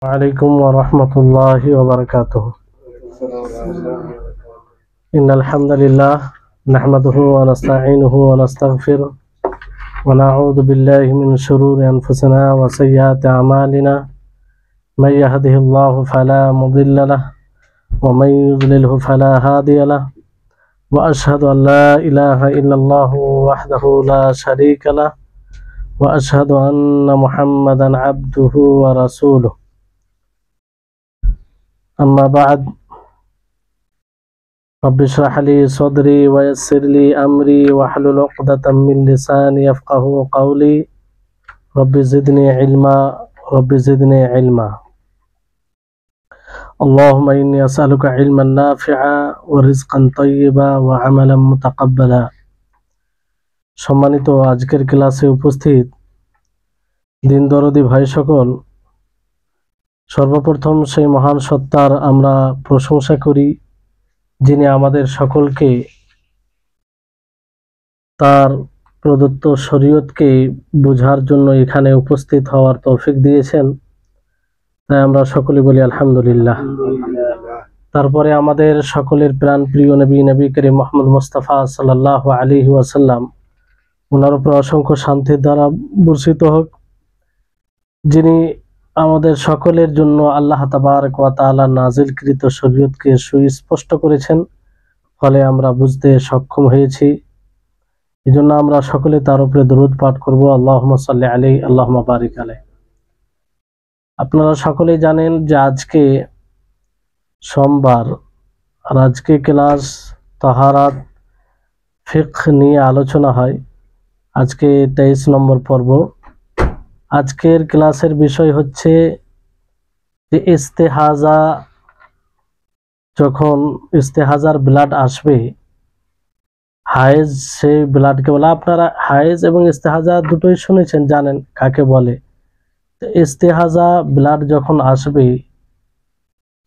عليكم ورحمة الله وبركاته. إن الحمد لله نحمده ونستعينه ونستغفره ونعوذ بالله من شرور أنفسنا وسيئات أعمالنا. من يهده الله فلا مضل له ومن يضلله فلا هادي له، وأشهد أن لا إله إلا الله وحده لا شريك له، وأشهد أن محمدا عبده ورسوله. أما بعد، رب اشرح لي صدري ويسر لي أمري واحلل عقدة من لساني يفقهوا قولي. رب زدني علما رب زدني علما. اللهم إني أسألك علما نافعا ورزقا طيبا وعملا متقبلا. সম্মানিত আজকের ক্লাসে উপস্থিত দিন দরদি ভাই সকল, সর্বপ্রথম সেই মহান সত্তার আমরা প্রশংসা করি যিনি আমাদের সকলকে তার প্রদত্ত শরীয়তকে বোঝার জন্য এখানে উপস্থিত হওয়ার তৌফিক দিয়েছেন। তাই আমরা সকলে বলি আলহামদুলিল্লাহ। তারপরে আমাদের সকলের প্রাণ প্রিয় নবী করিম মুহাম্মদ মুস্তাফা সাল্লাল্লাহু আলাইহি ওয়াসাল্লাম, ওনার উপর অসংখ্য শান্তির দ্বারা বর্ষিত হোক, যিনি আমাদের সকলের জন্য আল্লাহ তাবারক ওয়া তাআলা নাজিলকৃত শরীয়তকে সুস্পষ্ট করেছেন, ফলে আমরা বুঝতে সক্ষম হয়েছি। এজন্য আমরা সকলে তার উপরে দরুদ পাঠ করব, আল্লাহুম্মা সাল্লি আলাইহি আল্লাহুম্মা বারিক আলাইহি। আপনারা সকলেই জানেন যে আজকে সোমবার, আর আজকে ক্লাস তাহারাত ফিকহ নিয়ে আলোচনা হয়। আজকে 23 নম্বর পর্ব। আজকের ক্লাসের বিষয় হচ্ছে যে ইস্তেহাজা, যখন ইস্তেহাজার ব্লাড আসবে, হায়েজ সেই ব্লাডকে বলে, আপনারা হায়েজ এবং ইস্তেহাজা দুটোই শুনেছেন, জানেন কাকে বলে। ইস্তেহাজা ব্লাড যখন আসবে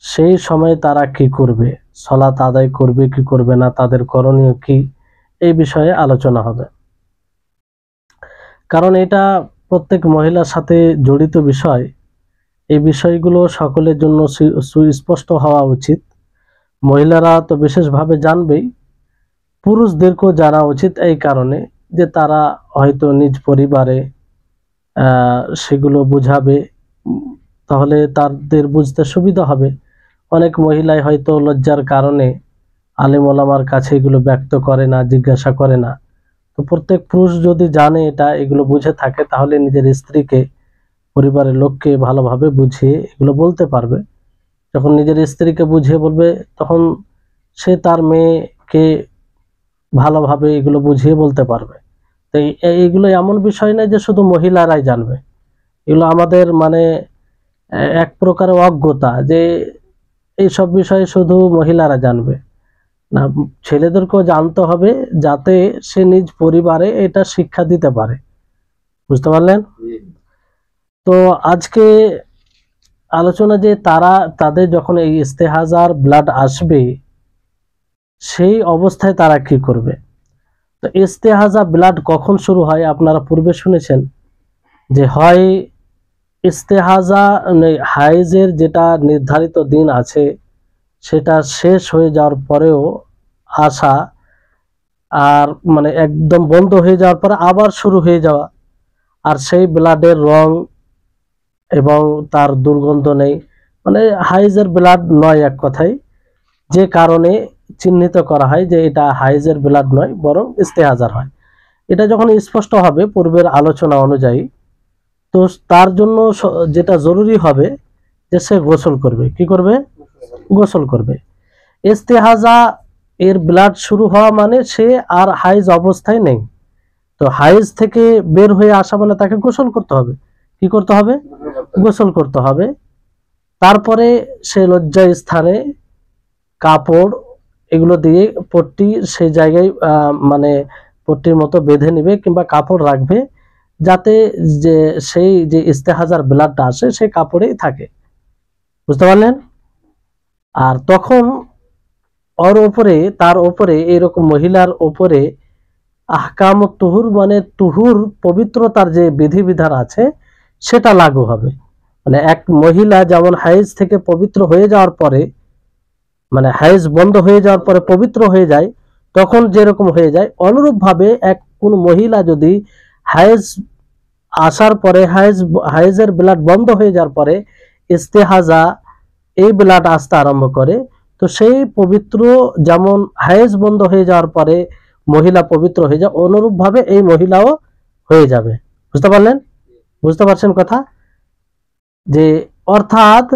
সেই সময় তারা কি করবে, সালাত আদায় করবে কি করবে না, তাদের করণীয় কি, এই বিষয়ে আলোচনা হবে। কারণ এটা প্রত্যেক মহিলার সাথে জড়িত বিষয়। এই বিষয়গুলো সকলের জন্য সুস্পষ্ট হওয়া উচিত। মহিলারা তো বিশেষভাবে জানবেই, পুরুষদেরকেও জানা উচিত, এই কারণে যে তারা হয়তো নিজ পরিবারে সেগুলো বুঝাবে, তাহলে তাদের বুঝতে সুবিধা হবে। অনেক মহিলাই হয়তো লজ্জার কারণে আলেম ওলামার কাছে এগুলো ব্যক্ত করে না, জিজ্ঞাসা করে না। তো প্রত্যেক পুরুষ যদি জানে এটা, এগুলো বুঝে থাকে, তাহলে নিজের স্ত্রীকে, পরিবারের লোককে ভালোভাবে বুঝিয়ে এগুলো বলতে পারবে। যখন নিজের স্ত্রীকে বুঝিয়ে বলবে, তখন সে তার মেয়েকে ভালোভাবে এগুলো বুঝিয়ে বলতে পারবে। তো এইগুলো এমন বিষয় নয় যে শুধু মহিলারাই জানবে। এগুলো আমাদের এক প্রকারের অজ্ঞতা যে এইসব বিষয়ে শুধু মহিলারা জানবে না, ছেলেদেরকেও জানতে হবে, যাতে সে নিজ পরিবারে এটা শিক্ষা দিতে পারে। বুঝতে পারলেন? তো আজকে আলোচনা যে তাদের যখন এই ইস্তেহাজার ব্লাড আসবে, সেই অবস্থায় তারা কি করবে। তো ইস্তেহাজা ব্লাড কখন শুরু হয়? আপনারা পূর্বে শুনেছেন যে হয় ইস্তেহাজা হায়েজের যেটা নির্ধারিত দিন আছে সেটা শেষ হয়ে যাওয়ার পরেও আসা, আর একদম বন্ধ হয়ে যাওয়ার পরে আবার শুরু হয়ে যাওয়া, আর সেই ব্লাডের রং এবং তার দুর্গন্ধ নেই, হাইজের ব্লাড নয় এক কথায়, যে কারণে চিহ্নিত করা হয় যে এটা হাইজের ব্লাড নয়, বরং ইস্তেহাজার হয়। এটা যখন স্পষ্ট হবে পূর্বের আলোচনা অনুযায়ী, তো তার জন্য যেটা জরুরি হবে যে সে গোসল করবে। কি করবে? গোসল করবে। ইস্তেহাজা এর ব্লাড শুরু হওয়া মানে সে আর হাইজ অবস্থায় নেই। তো হাইজ থেকে বের হয়ে আসা মানে তাকে গোসল করতে হবে। কি করতে হবে? গোসল করতে হবে। তারপরে সে লজ্জা স্থানে কাপড় এগুলো দিয়ে পট্টি সেই জায়গায় পট্টির মতো বেঁধে নেবে কিংবা কাপড় রাখবে, যাতে যে সেই যে ইস্তেহাজার ব্লাডটা আসে সেই কাপড়েই থাকে। বুঝতে পারলেন? আর তখন তার ওপরে এরকম মহিলার ওপরে আহকাম তুহুর তুহুর পবিত্রতার যে বিধিবিধান আছে সেটা লাগু হবে। মানে এক মহিলা যেমন হাইজ থেকে পবিত্র হয়ে যাওয়ার পরে, মানে হাইজ বন্ধ হয়ে যাওয়ার পরে পবিত্র হয়ে যায়, তখন যেরকম হয়ে যায়, অনুরূপ ভাবে কোন মহিলা যদি হাইজ আসার পরে হাইজের ব্লাড বন্ধ হয়ে যাওয়ার পরে ইস্তেহাজা এই ব্লাড আসতে আরম্ভ করে, তো সেই পবিত্র যেমন হাইজ বন্ধ হয়ে যাওয়ার পরে মহিলা পবিত্র হয়ে যায়, অনুরূপ ভাবে এই মহিলাও হয়ে যাবে। বুঝতে পারলেন? বুঝতে পারছেন কথা? যে অর্থাৎ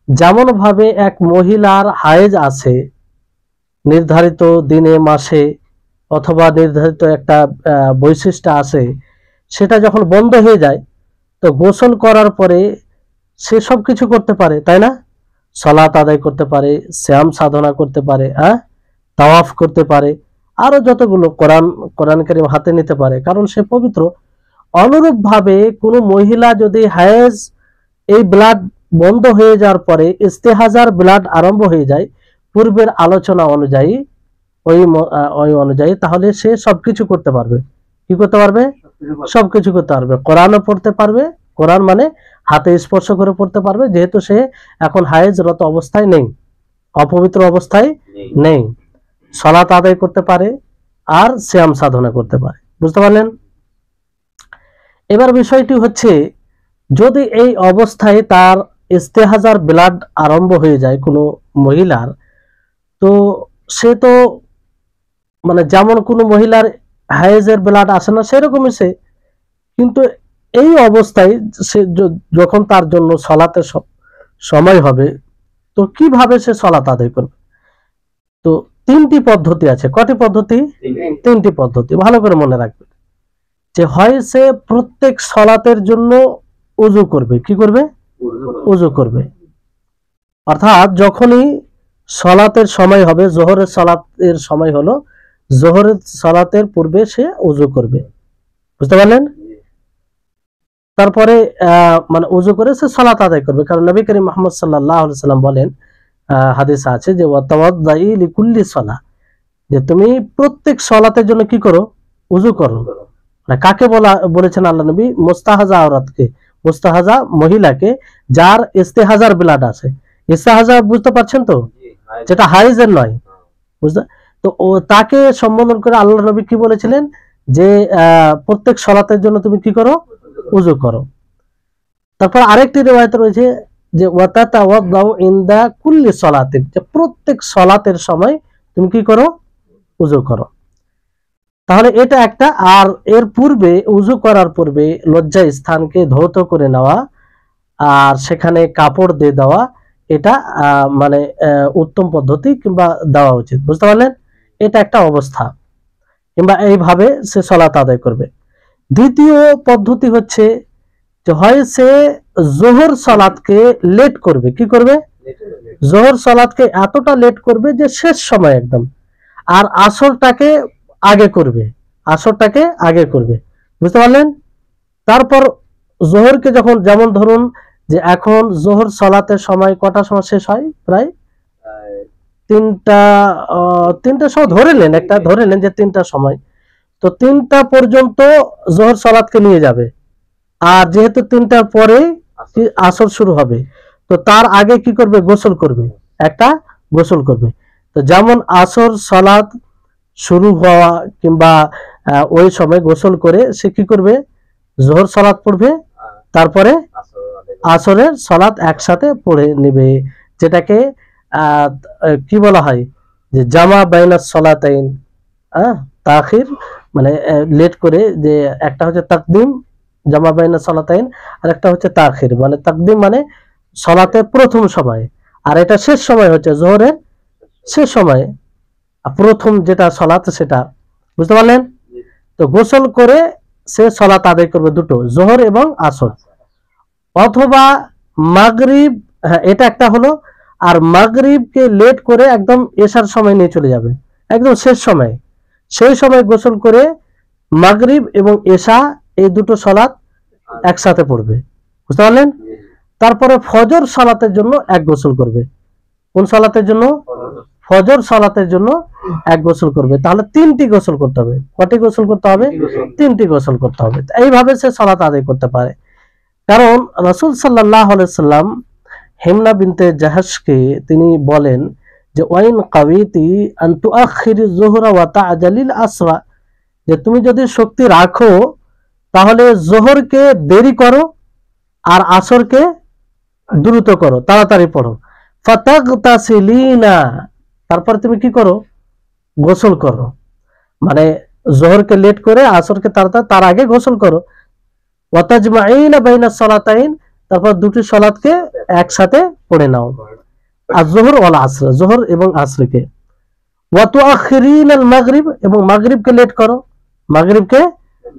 যেমন ভাবে এক মহিলার হাইজ আছে নির্ধারিত দিনে মাসে অথবা নির্ধারিত একটা বৈশিষ্ট্য আছে, সেটা যখন বন্ধ হয়ে যায় তো গোসল করার পরে সে সব কিছু করতে পারে, তাই না? সালাত আদায় করতে পারে, শ্যাম সাধনা করতে পারে, তাওয়াফ করতে পারে, আরো যতগুলো কোরআন কারীম হাতে নিতে পারে, কারণ সে পবিত্র। অনুরূপ ভাবে কোনো মহিলা যদি হায়েজ এই ব্লাড বন্ধ হয়ে যাওয়ার পরে ইস্তেহাজার ব্লাড আরম্ভ হয়ে যায় পূর্বের আলোচনা অনুযায়ী, ওই অনুযায়ী, তাহলে সে সবকিছু করতে পারবে। কি করতে পারবে? সবকিছু করতে পারবে। কোরআনও পড়তে পারবে, কোরআন মানে হাতে স্পর্শ করে পড়তে পারবে, যেহেতু সে এখন হায়েজরত অবস্থায় নেই, অপবিত্র অবস্থায় নেই। সালাত আদায় করতে পারে আর শ্যাম সাধনা করতে পারে। বুঝতে পারলেন? এবার বিষয়টি হচ্ছে, যদি এই অবস্থায় তার ইস্তেহাজার ব্লাড আরম্ভ হয়ে যায় কোনো মহিলার, তো সে তো মানে যেমন কোনো মহিলার হায়েজের ব্লাড আসে না সেরকমই সে, কিন্তু এই অবস্থায় সে যখন তার জন্য সালাতের সময় হবে, তো কিভাবে সে সালাত আদায় করবে? তো তিনটি পদ্ধতি আছে। কটি পদ্ধতি? তিনটি পদ্ধতি। ভালো করে মনে রাখবে যে হয় সে প্রত্যেক সালাতের জন্য উযু করবে। কি করবে? উযু করবে। অর্থাৎ যখনই সালাতের সময় হবে, যোহরের সালাতের সময় হলো, যোহরের সালাতের পূর্বে সে উযু করবে। বুঝতে পারলেন? তারপরে মানে উযু করে সে সালাত আদায় করবে, কারণ নবী করিম মুহাম্মদ সাল্লাল্লাহু আলাইহি সাল্লাম বলেন, হাদিসে আছে যে ওয়াতাওয়াদ্দাই লিকুল্লি সালাহ, যে তুমি প্রত্যেক সালাতের জন্য কি করো? উযু করো। কাকে বলেছেন আল্লাহ নবী? মুস্তাহাজা আওরাতকে, মুস্তাহাজা মহিলাকে যার ইস্তেহাজার ব্লাড আছে। ইস্তেহাজা বুঝতে পারছেন তো? যেটা হাইজের নয়। বুঝতে? তো তাকে সম্বোধন করে আল্লাহ নবী কি বলেছিলেন? যে প্রত্যেক সালাতের জন্য তুমি কি করো? উযু করো। তারপর আরেকটি রিওয়ায়াত রয়েছে যে ওয়াতাতাওয়াদ্দাউ ইনদা কুল্লি সালাতিন, যে প্রত্যেক সালাতের সময় তুমি কি করো? উযু করো। তাহলে এটা একটা। আর এর পূর্বে, উযু করার পূর্বে লজ্জা স্থানকে ধৌত করে নেওয়া আর সেখানে কাপড় দিয়ে দেওয়া, এটা মানে উত্তম পদ্ধতি কিংবা দেওয়া উচিত। বুঝতে পারলেন? এটা একটা অবস্থা, কিংবা এইভাবে সে সালাত আদায় করবে। দ্বিতীয় পদ্ধতি হচ্ছে যে হয় সে যোহর সালাতকে লেট করবে। কি করবে? যোহর সালাতকে এতটা লেট করবে যে শেষ সময় একদম, আর আসরটাকে আগে করবে, আসরটাকে আগে করবে। বুঝতে পারলেন? তারপর যোহরকে যখন, যেমন ধরুন যে এখন যোহর সালাতের সময় কটার সময় শেষ হয়? প্রায় 3টা সময় ধরে নেন, একটা ধরে নেন যে 3টার সময়, তো 3টা পর্যন্ত যোহর সালাতকে নিয়ে যাবে। আর যেহেতু 3টার পরে আসর শুরু হবে, তো তার আগে কি করবে? গোসল করবে, একটা গোসল করবে। তো যেমন আসর সালাত শুরু হওয়া কিংবা ওই সময় গোসল করে সে কি করবে? যোহর সালাত পড়বে, তারপরে আসরের সালাত একসাথে পড়ে নেবে, যেটাকে কি বলা হয়? যে জামা বাইনাস সালাতাইন, তাখির, মানে লেট করে, যে একটা হচ্ছে তাকদিম, জামা বাইনাস সালাতাইন, আর একটা হচ্ছে তাখির, মানে তাকদিম মানে সালাতের প্রথম সময়, আর এটা শেষ সময় হচ্ছে যোহরের শেষ সময়, প্রথম যেটা সালাত সেটা। বুঝতে পারলেন? তো গোসল করে সে সালাত আদায় করবে দুটো, যোহর এবং আসর। অথবা মাগরিব, এটা একটা হলো। আর মাগরিবকে লেট করে একদম এশার সময় নিয়ে চলে যাবে, একদম শেষ সময়, সেই সময় গোসল করে মাগরিব এবং এশা এই দুটো সালাত একসাথে পড়বে। বুঝতে পারলেন? তারপরে ফজর সালাতের জন্য এক গোসল করবে। কোন সালাতের জন্য? ফজর সালাতের জন্য এক গোসল করবে। তাহলে 3টি গোসল করতে হবে। কটি গোসল করতে হবে? 3টি গোসল করতে হবে। এইভাবে সে সালাত আদায় করতে পারে। কারণ রাসূল সাল্লাল্লাহু আলাইহি সাল্লাম হিমনা বিনতে জাহাশকে তিনি বলেন যে ওয়াইন কাওয়িতি আন তুআখিরি যুহরা ওয়া তা'জালিল আসরা, যে তুমি যদি শক্তি রাখো তাহলে যোহরকে দেরি করো আর আসরকে দ্রুত করো, তাড়াতাড়ি পড়ো। ফাতাগতাসিলিনা, তারপর তুমি কি করো, গোসল করো। মানে যোহরকে লেট করে আসরকে তাড়াতাড়ি, তার আগে গোসল করো। ওয়া তাজমাইনা বাইনা সালাতাইন, তারপর দুটি সালাতকে একসাথে পড়ে নাও। আর যোহর ওয়াল আসর, যোহর এবং আসরকে। ওয়া তুআখিরিনাল মাগরিব, এবং মাগরিবকে লেট করো, মাগরিবকে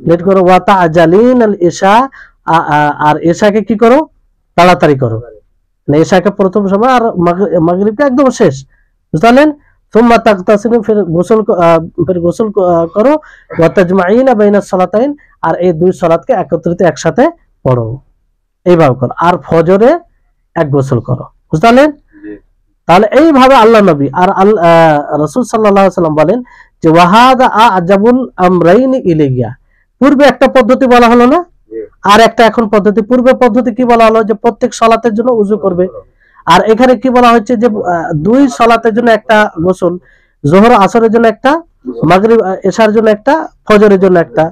লেট করো। ওয়া তা'জালিনাল ইশা, আর ইশাকে কি করো, তাড়াতাড়ি করো। মানে ইশাকে প্রথম সময় আর মাগরিবকে একদম শেষ, বুঝলেন। সুম্মা তাগতাসিলু, ফির গোসল করো। ওয়া তাজমাইনা বাইনা সালাতাইন, আর এই দুই সালাতকে একত্রিত একসাথে পড়ো, এইভাবে করো। আর ফজরে এক গোসল করো, বুঝলেন। তাহলে এইভাবে আল্লাহ নবী আর রাসূল সাল্লাল্লাহু আলাইহি ওয়াসাল্লাম বলেন যে ওয়াহাদা আজাবুল আমরাইন ইলাইয়া, পূর্বে একটা পদ্ধতি বলা হলো না, আর একটা এখন পদ্ধতি। পূর্বে পদ্ধতি কি বলা হলো, যে প্রত্যেক সালাতের জন্য ওযু করবে, আর এখানে কি বলা হচ্ছে যে দুই সালাতের জন্য একটা গোসল, যোহর আসরের জন্য একটা, মাগরিব এশার জন্য একটা, ফজরের জন্য একটা।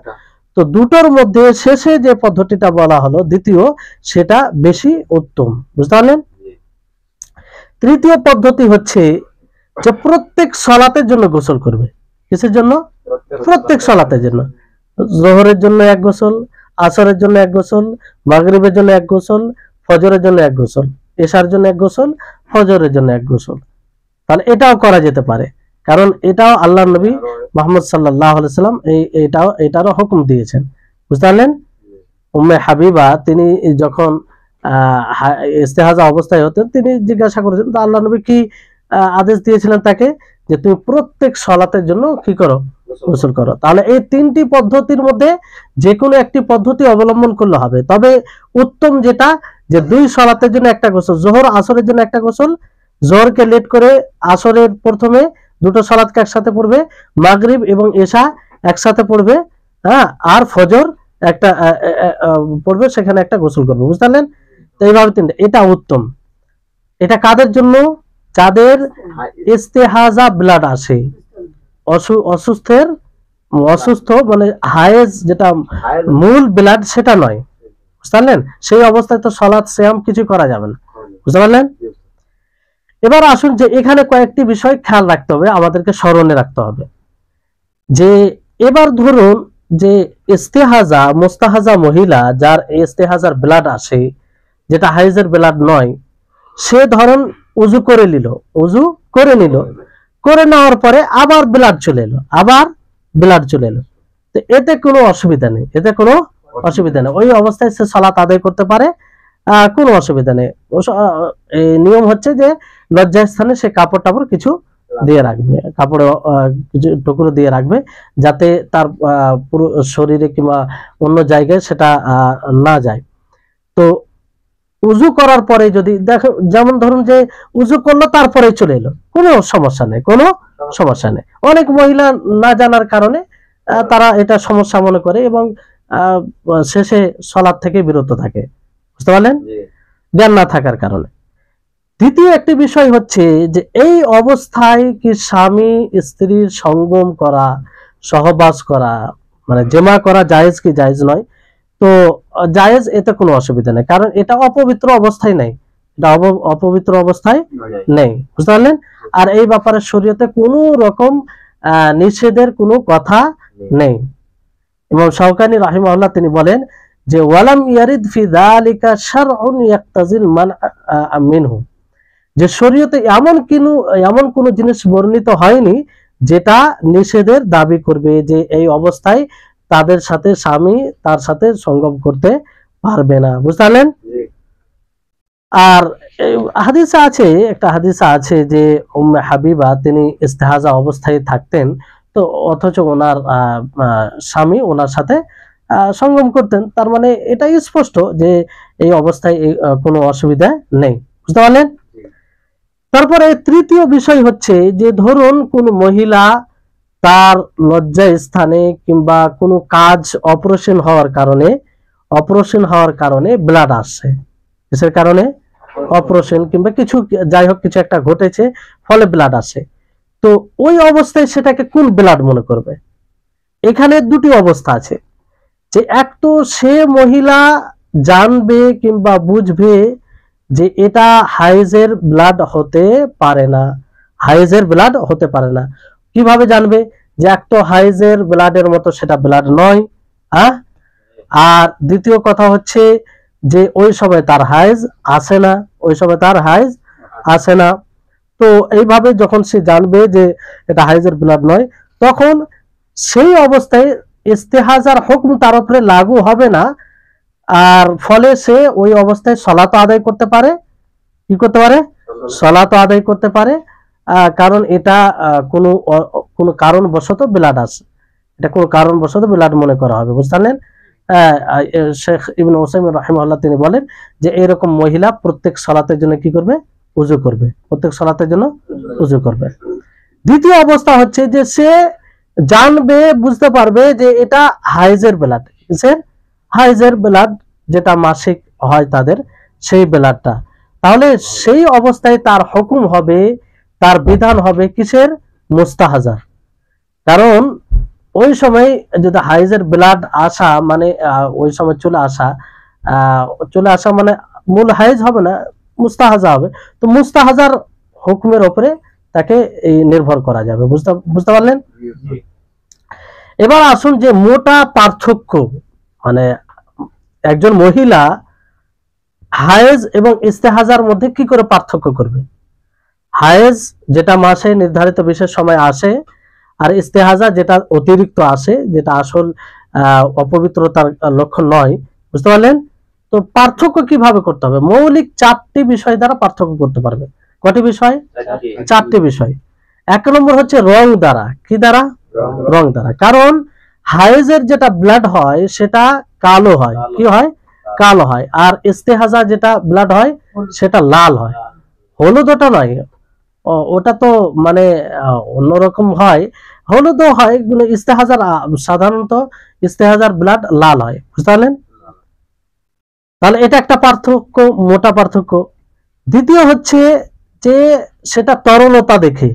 তো দুটোর মধ্যে শেষে যে পদ্ধতিটা বলা হলো দ্বিতীয়, সেটা বেশি উত্তম, বুঝতে পারলেন। তৃতীয় পদ্ধতি হচ্ছে যে প্রত্যেক সালাতের জন্য গোসল করবে। কিসের জন্য? প্রত্যেক সালাতের জন্য। যোহরের জন্য এক গোসল, আসরের জন্য এক গোসল, মাগরিবের জন্য এক গোসল, ফজরের জন্য এক গোসল, এশার জন্য এক গোসল, ফজরের জন্য এক গোসল। তাহলে এটাও করা যেতে পারে, কারণ এটাও আল্লাহর নবী মুহাম্মদ সাল্লাল্লাহু আলাইহি সাল্লাম এটারও হুকুম দিয়েছেন, বুঝতে পারলেন। উম্মে হাবিবা তিনি যখন ইস্তেহাজা অবস্থায় হতেন, তিনি জিজ্ঞাসা করেছেন তো আল্লাহ নবী কি আদেশ দিয়েছিলেন তাকে, যে তুমি প্রত্যেক সালাতের জন্য কি করো, গোসল করো। তাহলে এই তিনটি পদ্ধতির মধ্যে যে কোনো একটি পদ্ধতি অবলম্বন করলে হবে। তবে উত্তম যেটা, যে দুই সালাতের জন্য একটা গোসল, যোহর আসরের জন্য একটা গোসল, যোহরকে লেট করে আসরের প্রথমে দুটো সালাতকে একসাথে পড়বে, মাগরিব এবং এশা একসাথে পড়বে, হ্যাঁ, আর ফজর একটা পড়বে, সেখানে একটা গোসল করবে, বুঝতে পারলেন। তো এইভাবে তিনটা, এটা উত্তম। এটা কাদের জন্য? যাদের ইস্তেহাজা ব্লাড আসে, অসুস্থ মানে হায়েজ, যেটা মূল ব্লাড সেটা নয়, বুঝতে পারলেন। সেই অবস্থায় তো সালাত সিয়াম কিছু করা যাবে না, বুঝতে পারলেন। এবার আসুন যে এখানে কয়েকটি বিষয় খেয়াল রাখতে হবে, আমাদেরকে স্মরণে রাখতে হবে। যে এবার ধরুন যে ইস্তেহাজা, মুস্তাহাজা মহিলা, যার ইস্তেহাজার ব্লাড আসে, যেটা হাইজের ব্লাড নয়, সে ধরুন উজু করে নিল, করে নেওয়ার পরে আবার ব্লাড চলে এলো, তো এতে কোনো অসুবিধা নেই, ওই অবস্থায় সে সালাত আদায় করতে পারে, কোনো অসুবিধা নেই। নিয়ম হচ্ছে যে লজ্জাস্থানে সে কাপড় কিছু দিয়ে রাখবে, কাপড়ে কিছু টুকরো দিয়ে রাখবে, যাতে তার পুরো শরীরে কিংবা অন্য জায়গায় সেটা না যায়। তো উজু করার পরে যদি দেখো, যেমন ধরুন যে উজু করলো তারপরে চলে এলো, কোনো সমস্যা নেই। অনেক মহিলা না জানার কারণে তারা এটা সমস্যা মনে করে এবং শেষে সালাত থেকে বিরত থাকে, বুঝতে পারলেন, জ্ঞান না থাকার কারণে। দ্বিতীয় একটি বিষয় হচ্ছে যে এই অবস্থায় কি স্বামী স্ত্রীর সঙ্গম করা, সহবাস করা, মানে জেমা করা জায়েজ কি জায়েজ নয়? তো জায়েজ, এতে কোনো অসুবিধা নেই, কারণ এটা অপবিত্র অবস্থায় নেই, বুঝতে পারলেন। আর এই ব্যাপারে শরীয়তে কোনো রকম নিষেধের কোনো কথা নেই। ইমাম শাওকানি রাহিমাহুল্লাহ তিনি বলেন যে ওয়ালাম ইয়ারিদ ফি যালিকা শারউন ইয়াক্তাজিল মিনহু, যে শরীয়তে এমন কোনো জিনিস বর্ণিত হয়নি যেটা নিষেধের দাবি করবে, যে এই অবস্থায় তাদের সাথে স্বামী তার সাথে সঙ্গম করতে পারবে না, বুঝতে পারলেন। আর একটা হাদিসা আছে যে উম্মে হাবিবা তিনি ইস্তেহাজা অবস্থায় থাকতেন, তো অথচ ওনার স্বামী ওনার সাথে সঙ্গম করতেন। তার মানে এটাই স্পষ্ট যে এই অবস্থায় কোনো অসুবিধা নেই, বুঝতে পারলেন। তারপরে তৃতীয় বিষয় হচ্ছে যে ধরুন কোন মহিলা তার লজ্জা স্থানে কিংবা কোনো কাজ অপারেশন হওয়ার কারণে অপারেশন হওয়ার কারণে ব্লাড আসছে, কিসের কারণে? অপারেশন কিংবা কিছু যাই হোক কিছু একটা ঘটেছে ফলে ব্লাড আসে। তো ওই অবস্থায় সেটাকে কোন ব্লাড মনে করবে? এখানে দুটি অবস্থা আছে, যে এক তো সে মহিলা জানবে কিংবা বুঝবে যে এটা হাইজের ব্লাড হতে পারে না, হাইজের ব্লাড হতে পারে না। কিভাবে জানবে? যে এক তো হাইজের ব্লাডের মতো সেটা ব্লাড নয়, আর দ্বিতীয় কথা হচ্ছে যে ওই সময় তার হাইজ আসে না, ওই সময় তার হাইজ আসে না। তো এইভাবে যখন সে জানবে যে এটা হাইজের ব্লাড নয়, তখন সেই অবস্থায় ইস্তেহাজার হুকুম তার উপরে লাগু হবে না, আর ফলে সে ওই অবস্থায় সলাত আদায় করতে পারে। কি করতে পারে? সলাত আদায় করতে পারে, কারণ এটা কোনো কারণবশত ব্লাড আসে, এটা কোনো কারণবশত ব্লাড মনে করা হবে, বুঝতে পারলেন? শেখ ইবনে উসাইমিন রাহিমাহুল্লাহ তিনি বলেন যে এরকম মহিলা প্রত্যেক সালাতের জন্য কি করবে? উযু করবে, প্রত্যেক সালাতের জন্য উযু করবে। দ্বিতীয় অবস্থা হচ্ছে যে সে জানবে, বুঝতে পারবে যে এটা হাইজের ব্লাড, কিসের? হাইজের ব্লাড, যেটা মাসিক হয় তাদের সেই ব্লাডটা। তাহলে সেই অবস্থায় তার হুকুম হবে, তার বিধান হবে কিসের? মুস্তাহাজার। কারণ ওই সময় যদি হাইজের ব্লাড আসা মানে ওই সময় চলে আসা মানে মূল হাইজ হবে না, মুস্তাহাজা হবে। তো মুস্তাহাজার হুকুমের উপরে তাকে নির্ভর করা যাবে, বুঝতে পারলেন? এবার আসুন যে মোটা পার্থক্য, মানে একজন মহিলা হায়েজ এবং ইস্তেহাজার মধ্যে কি করে পার্থক্য করবে? হায়েজ যেটা মাসে নির্ধারিত বিশেষ সময় আসে, আর ইস্তেহাজা যেটা অতিরিক্ত আসে, যেটা আসল অপবিত্রতার লক্ষণ নয়, বুঝতে পারলেন? তো পার্থক্য কিভাবে করতে হবে? মৌলিক চারটি বিষয় দ্বারা পার্থক্য করতে পারবে। কটি বিষয়? চারটি বিষয়। এক নম্বর হচ্ছে রং দ্বারা। কি দ্বারা? রং দ্বারা। কারণ হায়েজের যেটা ব্লাড হয় সেটা কালো হয়। কি হয়? কালো হয়। আর ইস্তেহাজা যেটা ব্লাড হয় সেটা লাল হয়, হলুদ ওটা নয়, ওটা তো মানে অন্যরকম হয়, হলুদও হয়, ইস্তেহাজার সাধারণত ইস্তেহাজার ব্লাড লাল হয়, বুঝতে পারলেন? তাহলে এটা একটা পার্থক্য, মোটা পার্থক্য। দ্বিতীয় হচ্ছে যে সেটা তরলতা দেখে,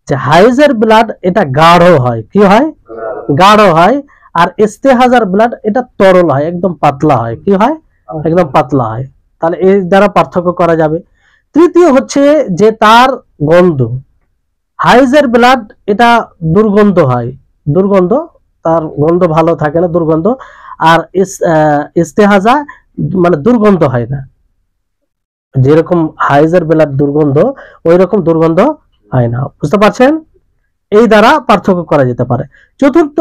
যে হাইজের ব্লাড এটা গাঢ় হয়। কি হয়? গাঢ় হয়। আর ইস্তেহাজার ব্লাড এটা তরল হয়, একদম পাতলা হয়। কি হয়? একদম পাতলা হয়। তাহলে এর দ্বারা পার্থক্য করা যাবে। তৃতীয় হচ্ছে যে তার গন্ধ। হাইজের ব্লাড এটা দুর্গন্ধ হয়, দুর্গন্ধ, তার গন্ধ ভালো থাকে না, দুর্গন্ধ। আর ইস্তেহাজা মানে দুর্গন্ধ হয় না, যেরকম হাইজের ব্লাড দুর্গন্ধ ওই রকম দুর্গন্ধ হয় না, বুঝতে পারছেন? এই দ্বারা পার্থক্য করা যেতে পারে। চতুর্থ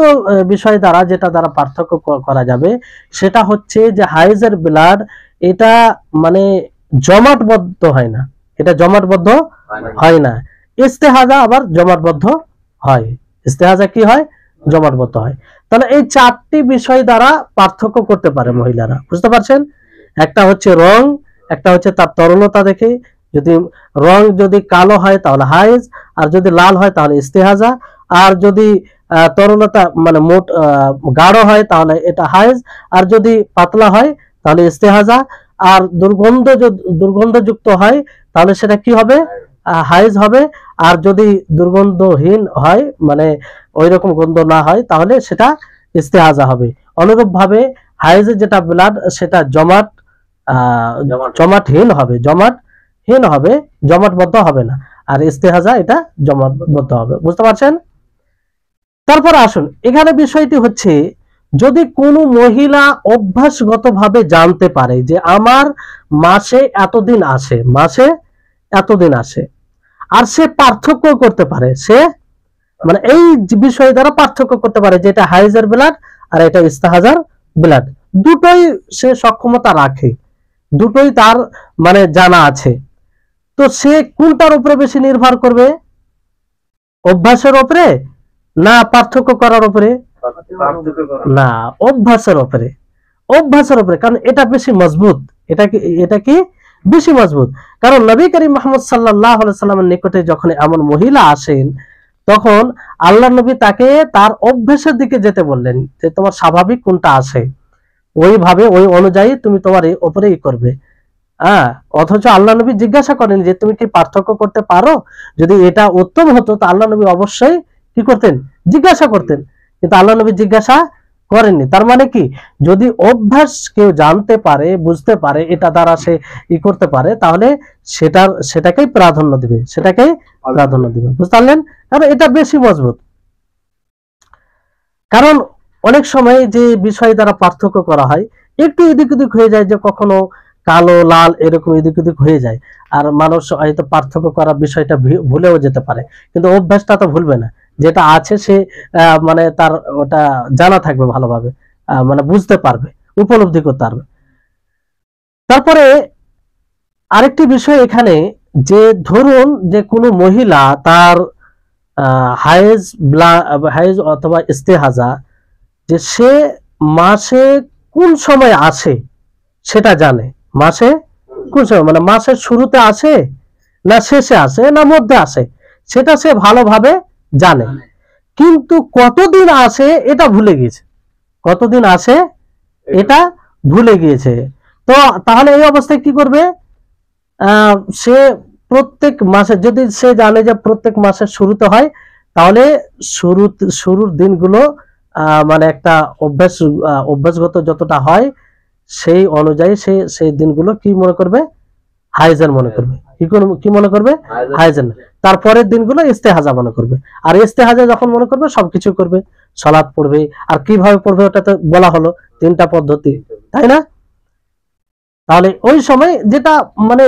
বিষয় দ্বারা যেটা দ্বারা পার্থক্য করা যাবে সেটা হচ্ছে যে হাইজের ব্লাড এটা মানে জমাটবদ্ধ হয় না, এটা জমাটবদ্ধ হয় না। ইস্তেহাজা আবার জমাটবদ্ধ হয়। ইস্তেহাজা কি হয়? জমাটবদ্ধ হয়। তাহলে এই চারটি বিষয় দ্বারা পার্থক্য করতে পারে মহিলারা, বুঝতে পারছেন? একটা হচ্ছে রং, একটা হচ্ছে তার তরলতা দেখে, যদি রং যদি কালো হয় তাহলে হাইজ, আর যদি লাল হয় তাহলে ইস্তেহাজা, আর যদি তরলতা মানে মোট গাঢ় হয় তাহলে এটা হাইজ, আর যদি পাতলা হয় তাহলে ইস্তেহাজা, আর দুর্গন্ধযুক্ত হয় তাহলে সেটা কি হবে? হাইজ হবে। আর যদি দুর্গন্ধহীন হয় মানে ওই রকম গন্ধ না হয় তাহলে সেটা ইস্তেহাজা হবে। অনুরূপ ভাবে হাইজের যেটা ব্লাড সেটা জমাটহীন হবে, জমাটবদ্ধ হবে না। আর ইস্তেহাজা এটা জমাটবদ্ধ হবে, বুঝতে পারছেন? তারপর আসুন, এখানে বিষয়টি হচ্ছে যদি কোনো মহিলা অভ্যাসগতভাবে জানতে পারে যে আমার মাসে এতদিন আসে, আর সে পার্থক্য করতে পারে, সে মানে এই বিষয় দ্বারা পার্থক্য করতে পারে যে এটা হাইজের ব্লাড আর এটা ইস্তেহাজার ব্লাড, দুটোই সে সক্ষমতা রাখে, দুটোই তার মানে জানা আছে। তো সে কোনটার উপরে বেশি নির্ভর করবে? অভ্যাসের উপরে না পার্থক্য করার উপরে? না, অভ্যাসের উপরে, কারণ এটা বেশি মজবুত। এটা কি বেশি মজবুত? কারণ নবী করিম মুহাম্মদ সাল্লাল্লাহু আলাইহি সাল্লামের নিকটে যখন এমন মহিলা আসেন তখন আল্লাহ নবী তাকে তার অভ্যাসের দিকে যেতে বললেন, যে তোমার স্বাভাবিক কোনটা আসে, ওইভাবে ওই অনুযায়ী তুমি তোমার ওপরে করবে। হ্যাঁ, অথচ আল্লাহ নবী জিজ্ঞাসা করেন যে তুমি কি পার্থক্য করতে পারো? যদি এটা উত্তম হতো তো আল্লাহ নবী অবশ্যই কি করতেন? জিজ্ঞাসা করতেন, কিন্তু আল্লাহ নবী জিজ্ঞাসা করেননি। তার মানে কি, যদি অভ্যাস কেউ জানতে পারে, বুঝতে পারে, এটা দ্বারা সে করতে পারে, তাহলে সেটাকেই প্রাধান্য দিবে, সেটাকেই প্রাধান্য দিবে। বুঝতে পারলেন? কারণ এটা বেশি মজবুত। কারণ অনেক সময় যে বিষয় দ্বারা পার্থক্য করা হয় একটু এদিক ওদিক হয়ে যায়, যে কখনো কালো লাল এরকম এদিক ওদিক হয়ে যায়, আর মানুষ হয়তো পার্থক্য করার বিষয়টা ভুলেও যেতে পারে, কিন্তু অভ্যাসটা তো ভুলবে না। যেটা আছে সে মানে তার ওটা জানা থাকবে ভালোভাবে, মানে বুঝতে পারবে, উপলব্ধি করতে পারবে। তারপরে আরেকটি বিষয় এখানে, যে ধরুন যে কোনো মহিলা তার হায়েজ অথবা ইস্তেহাজা, যে সে মাসে কোন সময় আসে সেটা জানে। মাসে কোন সময়, মানে মাসের শুরুতে আসে না শেষে আসে না মধ্যে আসে, সেটা সে ভালোভাবে জানে, কিন্তু কতদিন আসে এটা ভুলে গিয়েছে। কতদিন আসে এটা ভুলে গিয়েছে। তো তাহলে এই অবস্থায় কি করবে? সে প্রত্যেক মাসে, যদি সে জানে যে প্রত্যেক মাসের শুরুতে হয়, তাহলে শুরুর দিনগুলো মানে একটা অভ্যাসগত যতটা হয় সেই অনুযায়ী সে সেই দিনগুলো কি মনে করবে? হাইজেন মনে করবে। কি মনে করবে? হাইজেন। তারপরের দিনগুলো ইস্তেহাজা মনে করবে। আর ইস্তেহাজা যখন মনে করবে সবকিছু করবে, সালাত পড়বে। আর কিভাবে পড়বে ওটা তো বলা হলো, 3টা পদ্ধতি, তাই না? তাহলে ওই সময় যেটা মানে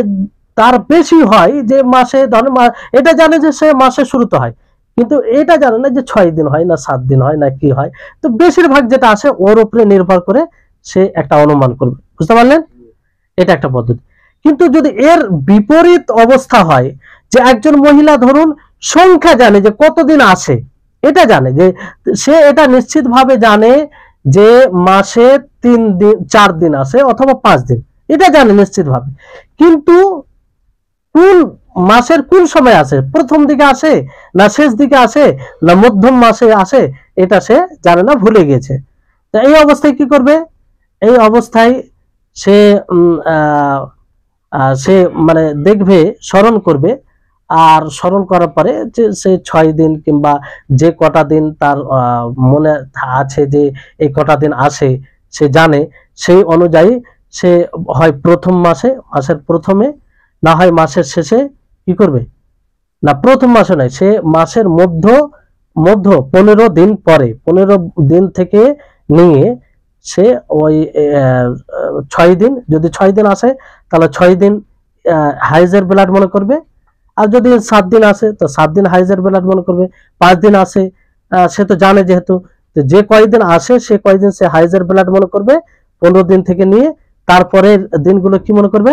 তার বেশি হয়, যে মাসে ধরেন এটা জানে যে সে মাসে শুরুতে হয়, কিন্তু এটা জানে না যে 6 দিন হয় না 7 দিন হয় না কি হয়। তো বেশিরভাগ যেটা আসে ওর উপরে নির্ভর করে সে একটা অনুমান করবে। বুঝতে পারলেন? এটা একটা পদ্ধতি। কিন্তু যদি এর বিপরীত অবস্থা হয়, যে একজন মহিলা ধরুন সংখ্যা জানে যে কতদিন আসে, এটা জানে যে সে এটা নিশ্চিতভাবে জানে যে মাসে 3 দিন 4 দিন আসে অথবা 5 দিন, এটা জানে নিশ্চিতভাবে, কিন্তু কোন মাসের কোন সময় আসে, প্রথম দিকে আসে না শেষ দিকে আসে না মধ্যম মাসে আসে, এটা সে জানে না, ভুলে গেছে। তা এই অবস্থায় কি করবে? এই অবস্থায় সে সে মানে দেখবে, স্মরণ করবে, আর স্মরণ করার পরে যে সে 6 দিন কিংবা যে কটা দিন তার মনে আছে যে এই কটা দিন আসে সে জানে, সেই অনুযায়ী সে হয় প্রথম মাসের প্রথমে, না হয় মাসের শেষে কি করবে? না প্রথম মাসে নয়, সে মাসের মধ্য 15 দিন পরে, 15 দিন থেকে নিয়ে সে ওই 6 দিন, যদি 6 দিন আসে তাহলে 6 দিন হাইজের ব্লাড মনে করবে। আর যদি 7 দিন আসে তো 7 দিন হাইজের ব্লাড মনে করবে। 5 দিন আসে, সে তো জানে যেহেতু, যে কয়দিন আসে সে কয়দিন সে হাইজের ব্লাড মনে করবে 15 দিন থেকে নিয়ে। তারপরের দিনগুলো কি মনে করবে?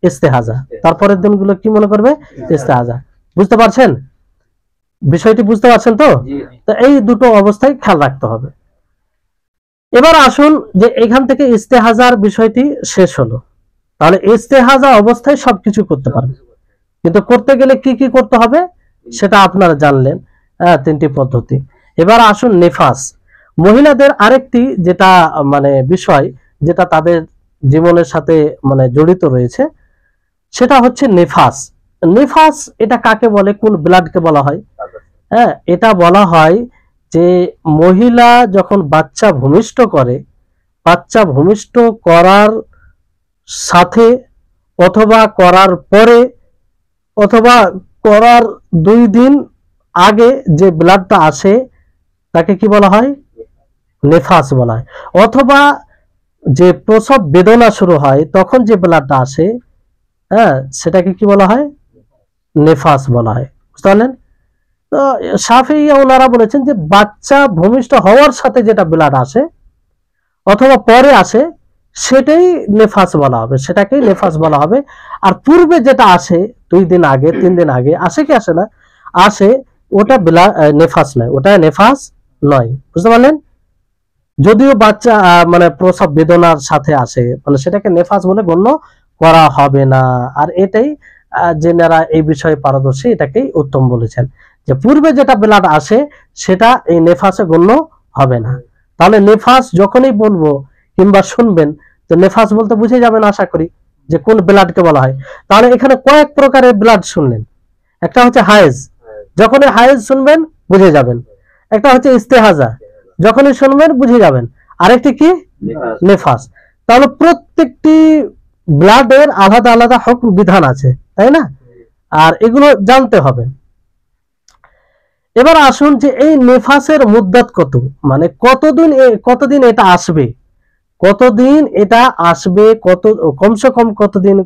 ইস্তেহাজা। তারপরের দিনগুলো কি মনে করবে? ইস্তেহাজা। বুঝতে পারছেন বিষয়টি? বুঝতে পারছেন তো? তো এই দুটো অবস্থায় খেয়াল রাখতে হবে। এবার আসুন যে এখান থেকে ইস্তেহাজার বিষয়টি শেষ হলো। তাহলে ইস্তেহাজা অবস্থায় সবকিছু করতে পারবে, কিন্তু করতে গেলে কি কি করতে হবে সেটা আপনারা জানলেন, 3টি পদ্ধতি। এবার আসুন নিফাস। মহিলাদের আরেকটি যেটা মানে বিষয়, যেটা তাদের জীবনের সাথে মানে জড়িত রয়েছে, সেটা হচ্ছে নিফাস। নিফাস এটা কাকে বলে, কোন ব্লাডকে বলা হয়? হ্যাঁ, এটা বলা হয় যে মহিলা যখন বাচ্চা ভূমিষ্ঠ করে, বাচ্চা ভূমিষ্ঠ করার সাথে অথবা করার পরে অথবা করার 2 দিন আগে যে ব্লাডটা আসে তাকে কি বলা হয়? নেফাস বলা হয়। অথবা যে প্রসব বেদনা শুরু হয় তখন যে ব্লাডটা আসে, হ্যাঁ, সেটাকে কি বলা হয়? নেফাস বলা হয়। বুঝতে পারলেন? তো শাফিঈরা ওনারা বলেছেন যে বাচ্চা ভূমিষ্ঠ হওয়ার সাথে যেটা ব্লাড আসে অথবা পরে আসে সেটাই নেফাস বলা হবে, সেটাকেই নেফাস বলা হবে। আর পূর্বে যেটা আসে 2 দিন আগে 3 দিন আগে আসে কি আসে না আসে, ওটা নেফাস নয়, ওটা নেফাস নয়। বুঝতে পারলেন? যদিও বাচ্চা মানে প্রসব বেদনার সাথে আসে, মানে সেটাকে নেফাস বলে গণ্য করা হবে না। আর এটাই যেনারা এই বিষয়ে পারদর্শী এটাকেই উত্তম বলেছেন, যে পূর্বে যেটা ব্লাড আসে সেটা এই নেফাসে গণ্য হবে না। তাহলে নেফাস যখনই বলবো কিংবা শুনবেন, তো নেফাস বলতে বুঝে যাবেন আশা করি যে কোন ব্লাডকে বলা হয়। তাহলে এখানে কয়েক প্রকারের ব্লাড শুনলেন। একটা হচ্ছে হায়েজ, যখনই হায়েজ শুনবেন বুঝে যাবেন। একটা হচ্ছে ইস্তেহাজা, যখনই শুনবেন বুঝে যাবেন। আরেকটি কি? নেফাস। তাহলে প্রত্যেকটি ব্লাডের আলাদা আলাদা হুকুম বিধান আছে, তাই না? আর এগুলো জানতে হবে। এবার আসুন যে এই নেফাসের মুদ্দাত কত, মানে কতদিন এটা আসবে, কতদিন এটা আসবে, কত কমসে কম কতদিন,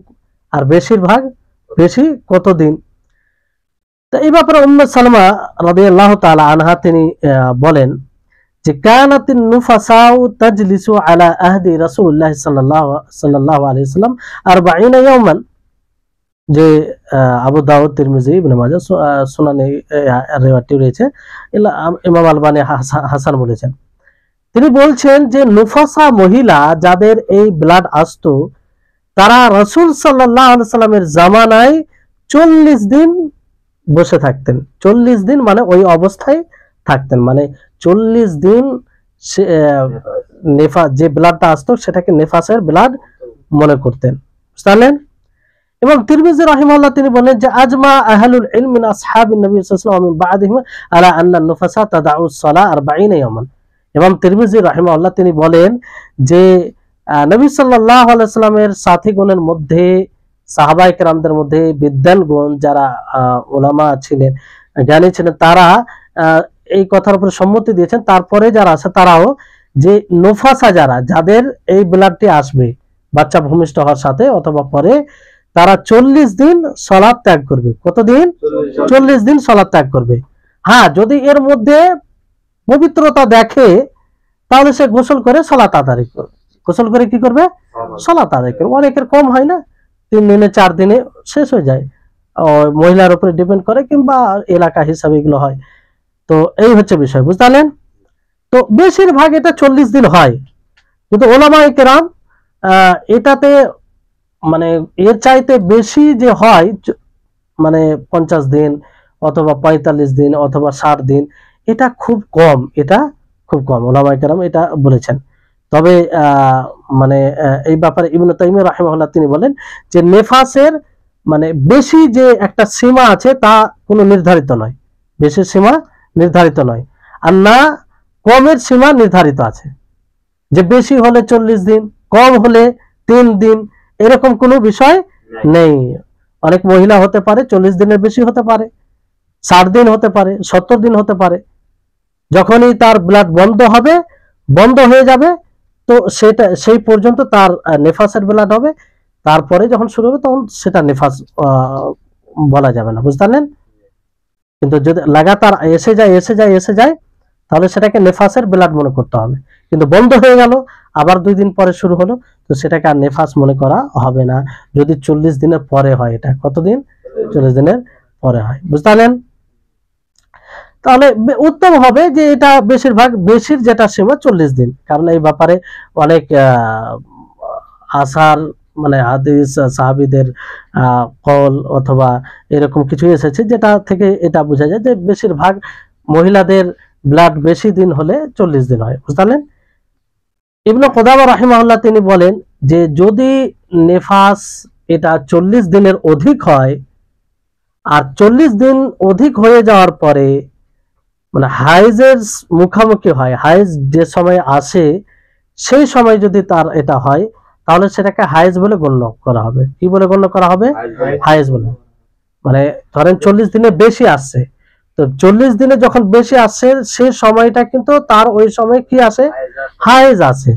আর বেশিরভাগ বেশি কতদিন। তো এই ব্যাপারে উম্মে সালমা রাদিয়াল্লাহু তাআলা আনহা তিনি বলেন যে কানাতিন নুফাসাউ তাজলিসু আলা আহদি রাসূলুল্লাহ সাল্লাল্লাহু আলাইহি ওয়াসাল্লাম 40 ইয়াওমান, যে আবু দাউদ, তিরমিজি, ইবনে মাজাহ, সুনানে রিওয়ায়াতটি রয়েছে, ইমাম আলবানী হাসান বলেছেন। তিনি বলছেন যে নুফাসা মহিলা যাদের এই ব্লাড আসতো, তারা রাসূল সাল্লাল্লাহু আলাইহি সাল্লামের জামানায় 40 দিন বসে থাকতেন। 40 দিন মানে ওই অবস্থায় থাকতেন, মানে 40 দিন নেফাস, যে ব্লাডটা আসতো সেটাকে নেফাসের ব্লাড মনে করতেন, বুঝলেন? এবং তিরমিজি রাহিমাহুল্লাহ তিনি বলেন যে আজমা আহলুল ইলম মিন আসহাবিন নবী সাল্লাল্লাহু আলাইহি ওয়াসাল্লাম বা'দিহিম আলা আন্না নুফাসা তাদাউ সালাহ 40 ইয়াওমান। এবং তিরমিজি রাহিমাহুল্লাহ তিনি বলেন যে নবী সাল্লাল্লাহু আলাইহি ওয়াসাল্লামের সাথীগণের মধ্যে, সাহাবায়ে কেরামদের মধ্যে বিদ্বানগণ যারা উলামা ছিলেন, জ্ঞানী ছিলেন, তারা এই কথার উপর সম্মতি দিয়েছেন। তারপরে যারা আছে তারাও, যে নুফাসা যাদের এই ব্লাডটি আসবে বাচ্চা ভূমিষ্ঠ হওয়ার সাথে অথবা পরে, তারা 40 দিন সালাত ত্যাগ করবে। কতদিন? 40 দিন সালাত ত্যাগ করবে। হ্যাঁ, যদি এর মধ্যে পবিত্রতা দেখে তাহলে সে গোসল করে সালাত আদায় করবে। গোসল করে কি করবে? সালাত আদায় করবে। অনেকের কম হয় না, 3 দিনে 4 দিনে শেষ হয়ে যায়, মহিলার উপরে ডিপেন্ড করে, কিংবা এলাকা হিসাবে এগুলো হয়। তো এই হচ্ছে বিষয়, বুঝলেন? তো বেশিরভাগ এটা 40 দিন হয়, কিন্তু ওলামায়ে কেরাম এটাতে মানে এর চাইতে বেশি যে হয়, মানে 50 দিন অথবা 45 দিন অথবা 60 দিন, এটা খুব কম, এটা খুব কম। ওলামায়ে কেরাম এটা বলেছেন। তবে মানে এই ব্যাপারে ইবনে তাইমিয়া রাহিমাহুল্লাহ তিনি বলেন যে নেফাসের মানে বেশি যে একটা সীমা আছে তা কোনো নির্ধারিত নয়, বেশি সীমা নির্ধারিত নয়, আর না কমের সীমা নির্ধারিত আছে, যে বেশি হলে 40 দিন, কম হলে 3 দিন, এরকম কোনো বিষয় নেই। অনেক মহিলা হতে পারে 40 দিনের বেশি হতে পারে, 60 দিন হতে পারে, 70 দিন হতে পারে। যখনই তার ব্লাড বন্ধ হয়ে যাবে, তো সেটা সেই পর্যন্ত তার নেফাসের ব্লাড হবে। তারপরে যখন শুরু হবে তখন সেটা নেফাস বলা যাবে না, বুঝলেন? কিন্তু যদি লাগাতার এসে যায় তাহলে সেটাকে নেফাসের ব্লাড মনে করতে হবে। কিন্তু বন্ধ হয়ে গেল, আবার 2 দিন পরে শুরু হলো, তো সেটাকে আর নেফাস মনে করা হবে না, যদি 40 দিনের পরে হয়। এটা কতদিন? 40 দিনের পরে হয়, বুঝলেন? তাহলে উত্তম হবে যে এটা বেশির যেটা সীমা 40 দিন, কারণ এই ব্যাপারে অনেক আসার মানে হাদিস, সাহাবীদের কল অথবা এরকম কিছু এসেছে, যেটা থেকে এটা বোঝা যায় যে বেশিরভাগ মহিলাদের ব্লাড বেশি দিন হলে 40 দিন হয়, বুঝলেন? ইবনে কুদামা রাহিমাহুল্লাহ তিনি বলেন যে যদি নেফাস এটা 40 দিনের অধিক হয়, আর 40 দিন অধিক হয়ে যাওয়ার পরে মানে হাইজের মুখামুখি হয়, হাইজ যে সময় আসে সেই সময় যদি তার এটা হয়, তাহলে সেটাকে হাইজ বলে গণ্য করা হবে। কি বলে গণ্য করা হবে? হাইজ বলে। মানে ধরেন 40 দিনে বেশি আসছে, তো 40 দিনে যখন বেশি আসছে সেই সময়টা কিন্তু তার ওই সময় কি আসে? হাইজ আসে,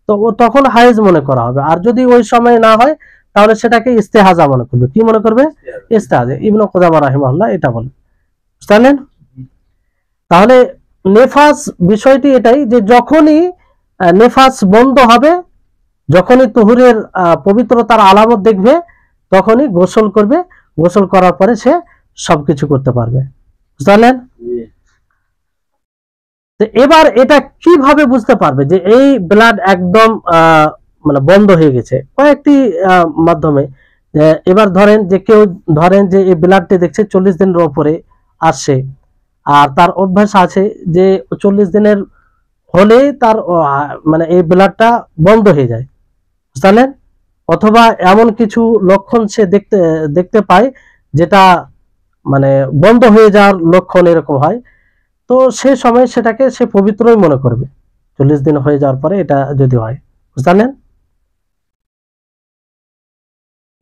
তো তখন হাইজ মনে করা হবে। আর যদি ওই সময় না হয় তাহলে সেটাকে ইস্তেহাজা মনে করবে। কি মনে করবে? ইস্তেহাজা। ইবনে কুদামা রাহিমাহুল্লাহ এটা বলেন, বুঝলেন? তাহলে নেফাস বিষয়টি এটাই যে যখনই নেফাস বন্ধ হবে, যখনই তুহুরের পবিত্রতার আলামত দেখবে, তখনই গোসল করবে। গোসল করার পরে সে সবকিছু করতে পারবে, বুঝলেন? তো এবার এটা কিভাবে বুঝতে পারবে যে এই ব্লাড একদম মানে বন্ধ হয়ে গেছে? কয়েকটি মাধ্যমে। এবার ধরেন যে এই ব্লাডটি দেখছে 40 দিনের উপরে আসছে, আর তার অভ্যাস আছে যে 40 দিনের হলেই তার মানে এই ব্লাডটা বন্ধ হয়ে যায়, বুঝলেন। অথবা এমন কিছু লক্ষণ সে দেখতে দেখতে পায় যেটা মানে বন্ধ হয়ে যাওয়ার লক্ষণ এরকম হয়, তো সে সময় সেটাকে সে পবিত্রই মনে করবে 40 দিন হয়ে যাওয়ার পরে এটা যদি হয়, বুঝলেন।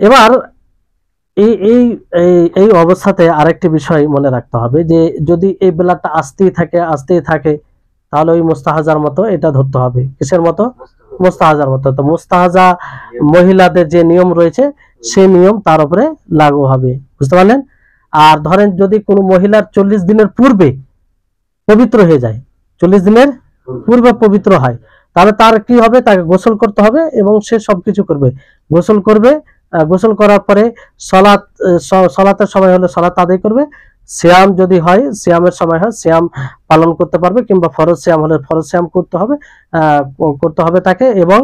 এবার এই এই এই অবস্থাতে আরেকটি বিষয় মনে রাখতে হবে যে যদি এই ব্লাডটা আসতেই থাকে তাহলে ওই মুস্তাহাজার মতো এটা ধরতে হবে। কিসের মতো? মুস্তাহাজার মতো। তো মুস্তাহাজা মহিলাদের যে নিয়ম রয়েছে সেই নিয়ম তার উপরে লাগু হবে, বুঝতে পারলেন। আর ধরেন যদি কোনো মহিলার 40 দিনের পূর্বে পবিত্র হয়ে যায়, 40 দিনের পূর্বে পবিত্র হয়, তাহলে তার কি হবে? তাকে গোসল করতে হবে এবং সে সবকিছু করবে। গোসল করবে, গোসল করার পরে সলাতের সময় হলে সলাত আদায় করবে, সিয়াম যদি হয় সিয়ামের সময় হয় সিয়াম পালন করতে পারবে, কিংবা ফরজ সিয়াম হলে ফরজ সিয়াম করতে হবে তাকে, এবং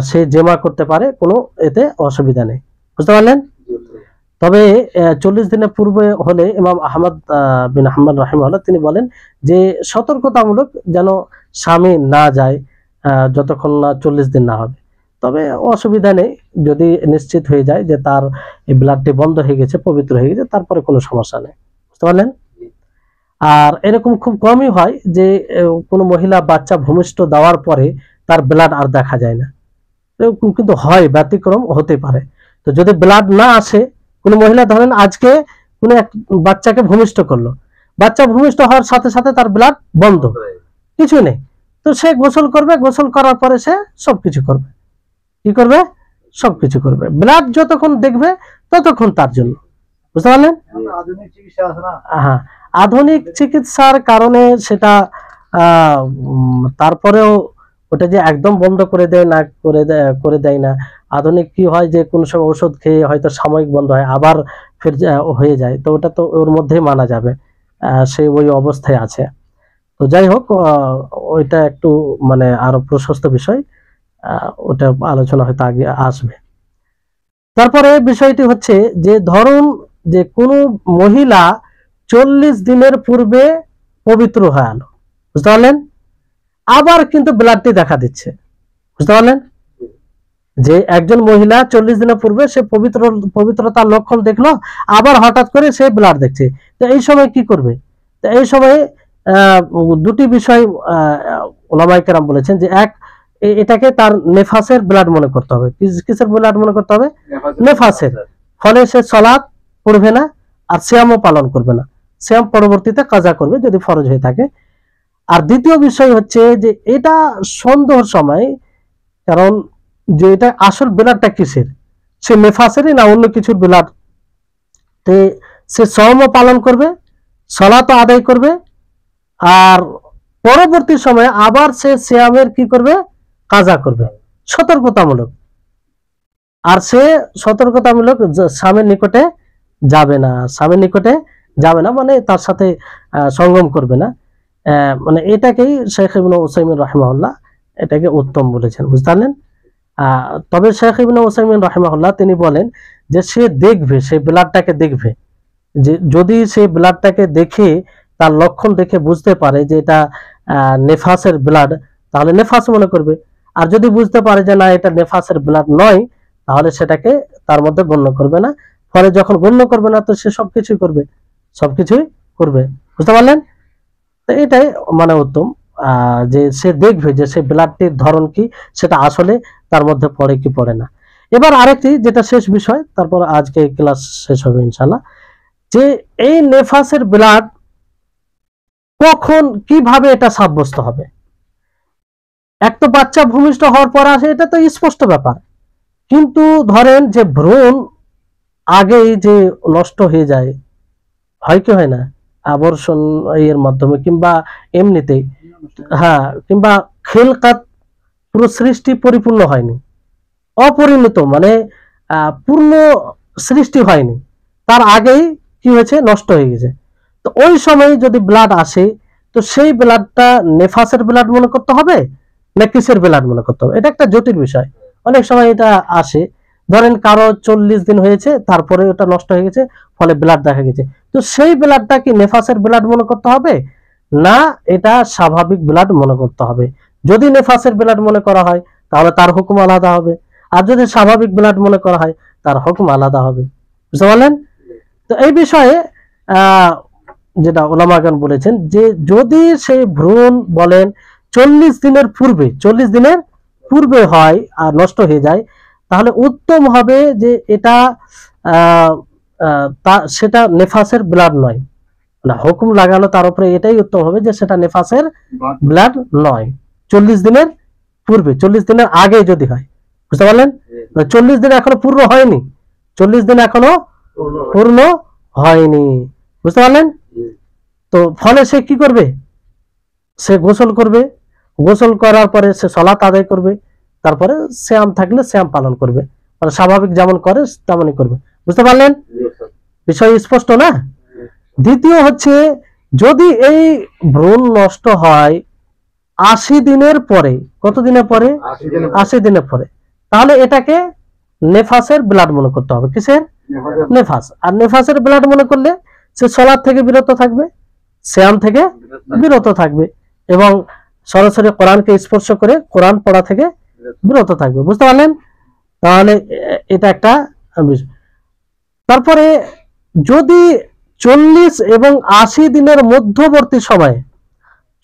সে জেমা করতে পারে, কোনো এতে অসুবিধা নেই, বুঝতে পারলেন। তবে 40 দিনের পূর্বে হলে ইমাম আহমদ বিন হাম্বল রাহিমাহুল্লাহ তিনি বলেন যে সতর্কতামূলক যেন স্বামী না যায় যতক্ষণ না 40 দিন না হবে। তবে অসুবিধা নেই, যদি নিশ্চিত হয়ে যায় যে তার এই ব্লাডটি বন্ধ হয়ে গেছে, পবিত্র হয়ে গেছে, তারপরে কোনো সমস্যা নেই, বুঝতে পারলেন। আর এরকম খুব কমই হয় যে কোনো মহিলা বাচ্চা ভূমিষ্ঠ দেওয়ার পরে তার ব্লাড আর দেখা যায় না, কিন্তু হয়, ব্যতিক্রম হতে পারে। তো যদি ব্লাড না আসে, কোনো মহিলা ধরেন আজকে কোনো এক বাচ্চাকে ভূমিষ্ঠ করলো, বাচ্চা ভূমিষ্ঠ হওয়ার সাথে সাথে তার ব্লাড বন্ধ, কিছু নেই, তো সে গোসল করবে, গোসল করার পরে সে সবকিছু করবে। কি করবে? সবকিছু করবে। ব্লাড যতক্ষণ দেখবে ততক্ষণ তার জন্য, বুঝতে পারলেন। হ্যাঁ, আধুনিক চিকিৎসার কারণে সেটা তারপরেও ওটা যে একদম বন্ধ করে দেয় না, করে দেয় না। আধুনিক কি হয় যে কোন সময় ওষুধ খেয়ে হয়তো সাময়িক বন্ধ হয়, আবার ফের হয়ে যায়, তো ওটা তো ওর মধ্যেই মানা যাবে, সে ওই অবস্থায় আছে। তো যাই হোক, ওইটা একটু মানে আরো প্রশস্ত বিষয়, ওটা আলোচনা হয়তো আগে আসবে। তারপরে বিষয়টি হচ্ছে যে ধরুন যে কোনো মহিলা 40 দিনের পূর্বে পবিত্র হয়ে আলো, বুঝতে পারলেন, আবার কিন্তু ব্লাডটি দেখা দিচ্ছে, বুঝতে পারলেন। যে একজন মহিলা 40 দিনের পূর্বে সে পবিত্রতার লক্ষণ দেখলো, আবার হঠাৎ করে সে ব্লাড দেখছে, তো এই সময় কি করবে? তো এই সময় দুটি বিষয় ওলামায়ে কেরাম বলেছেন যে এক, এটাকে তার নেফাসের ব্লাড মনে করতে হবে। কিসের ব্লাড মনে করতে হবে? নেফাসের। ফলে সে সালাত পড়বে না আর সিয়ামও পালন করবে না, সিয়াম পরবর্তীতে কাজা করবে যদি ফরজ হয়ে থাকে। আর দ্বিতীয় বিষয় হচ্ছে যে এটা সন্দেহের সময়, কারণ যে এটা আসল ব্লাডটা কিসের, সে নেফাসেরই না অন্য কিছুর ব্লাড, তে সে সিয়ামও পালন করবে, সালাতও আদায় করবে, আর পরবর্তী সময়ে আবার সে সিয়ামের কি করবে? কাজা করবে, সতর্কতামূলক। আর সে সতর্কতামূলক স্বামীর নিকটে যাবে না, স্বামীর নিকটে যাবে না মানে তার সাথে সঙ্গম করবে না, মানে এটাকেই শেখ ইবনে উসাইমিন রাহিমাহুল্লাহ এটাকে উত্তম বলেছেন, বুঝতে পারলেন। তবে শেখ ইবনে উসাইমিন রাহিমাহুল্লাহ তিনি বলেন যে সে দেখবে, সে ব্লাডটাকে দেখবে, যে যদি সে ব্লাডটাকে দেখে তার লক্ষণ দেখে বুঝতে পারে যে এটা নেফাসের ব্লাড, তাহলে নেফাস মনে করবে। আর যদি বুঝতে পারে যে না এটা নেফাসের ব্লাড নয়, তাহলে সেটাকে তার মধ্যে গণ্য করবে না। ফলে যখন গণ্য করবে না, তো সে সবকিছুই করবে, বুঝতে পারলেন। তো এটাই মানে উত্তম, যে সে দেখবে যে সে ব্লাডটির ধরন কি, সেটা আসলে তার মধ্যে পড়ে কি পড়ে না। এবার আরেকটি যেটা শেষ বিষয়, তারপর আজকে ক্লাস শেষ হবে ইনশাল্লাহ, যে এই নেফাসের ব্লাড কখন কিভাবে এটা সাব্যস্ত হবে। এক তো বাচ্চা ভূমিষ্ঠ হওয়ার পর আসে, এটা তো স্পষ্ট ব্যাপার, কিন্তু ধরেন যে ভ্রূণ আগেই যে নষ্ট হয়ে যায়, হয় কি হয় না, আবর্ষণ এর মাধ্যমে কিংবা এমনিতেই, হ্যাঁ, কিংবা খেলকাত পুরো সৃষ্টি পরিপূর্ণ হয়নি, অপরিণত মানে পূর্ণ সৃষ্টি হয়নি, তার আগেই কি হয়েছে? নষ্ট হয়ে গেছে। তো ওই সময় যদি ব্লাড আসে, তো সেই ব্লাডটা নেফাসের ব্লাড মনে করতে হবে না কিসের ব্লাড মনে করতে হবে? এটা একটা জটিল বিষয়, অনেক সময় এটা আসে। ধরেন কারো 40 দিন হয়েছে, তারপরে ওটা নষ্ট হয়ে গেছে, ফলে ব্লাড দেখা গেছে, তো সেই ব্লাডটা কি নেফাসের ব্লাড মনে করতে হবে না এটা স্বাভাবিক ব্লাড মনে করতে হবে। যদি নেফাসের ব্লাড মনে করা হয় তাহলে তার হুকুম আলাদা হবে, আর যদি স্বাভাবিক ব্লাড মনে করা হয় তার হুকুম আলাদা হবে। বুঝতে পারলেন? তো এই বিষয়ে যেটা ওলামাগণ বলেছেন যে যদি সেই ভ্রূণ বলেন 40 দিনের পূর্বে হয় আর নষ্ট হয়ে যায়, তাহলে উত্তম হবে যে এটা সেটা নেফাসের ব্লাড নয়, না হুকুম লাগানো তার উপরে এটাই উত্তম হবে যে সেটা নেফাসের ব্লাড নয়। 40 দিনের পূর্বে, 40 দিনের আগে যদি হয়। বুঝতে পারলেন? 40 দিন এখনো পূর্ণ হয়নি, 40 দিন এখনো পূর্ণ হয়নি। বুঝতে পারলেন? তো ফলে সে কি করবে? সে গোসল করবে, গোসল করার পরে সে সালাত আদায় করবে, তারপরে শ্যাম থাকলে শ্যাম পালন করবে, মানে স্বাভাবিক যেমন করে তেমনই করবে। বুঝতে পারলেন? বিষয় স্পষ্ট না? দ্বিতীয় হচ্ছে যদি এই ভ্রূণ নষ্ট হয় 80 দিনের পরে, কত দিনের পরে? 80 দিনের পরে, তাহলে এটাকে নেফাসের ব্লাড মনে করতে হবে। কিসের? নেফাস। আর নেফাসের ব্লাড মনে করলে সে সালাত থেকে বিরত থাকবে, শ্যাম থেকে বিরত থাকবে, এবং সরাসরি কোরআনকে স্পর্শ করে কোরআন পড়া থেকে বিরত থাকবে। বুঝতে পারলেন? তাহলে এটা একটা বিষয়। তারপরে যদি 40 এবং 80 দিনের মধ্যবর্তী সময়ে,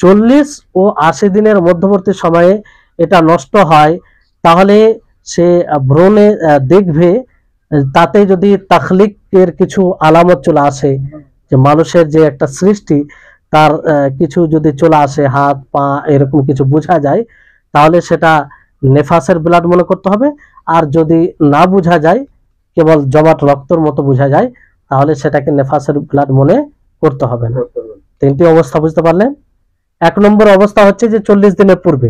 40 ও 80 দিনের মধ্যবর্তী সময়ে এটা নষ্ট হয়, তাহলে সে ভ্রূণে দেখবে তাতে যদি তাখলিকের কিছু আলামত চলে আসে, যে মানুষের যে একটা সৃষ্টি তার কিছু যদি চলে আসে, হাত পা এরকম কিছু বোঝা যায়, তাহলে সেটা নেফাসের ব্লাড মনে করতে হবে। আর যদি না বোঝা যায়, কেবল জমাট রক্তর মতো বোঝা যায়, তাহলে সেটাকে নেফাসের ব্লাড মনে করতে হবে না। তিনটি অবস্থা বুঝতে পারলেন? 1 নম্বর অবস্থা হচ্ছে যে 40 দিনের পূর্বে,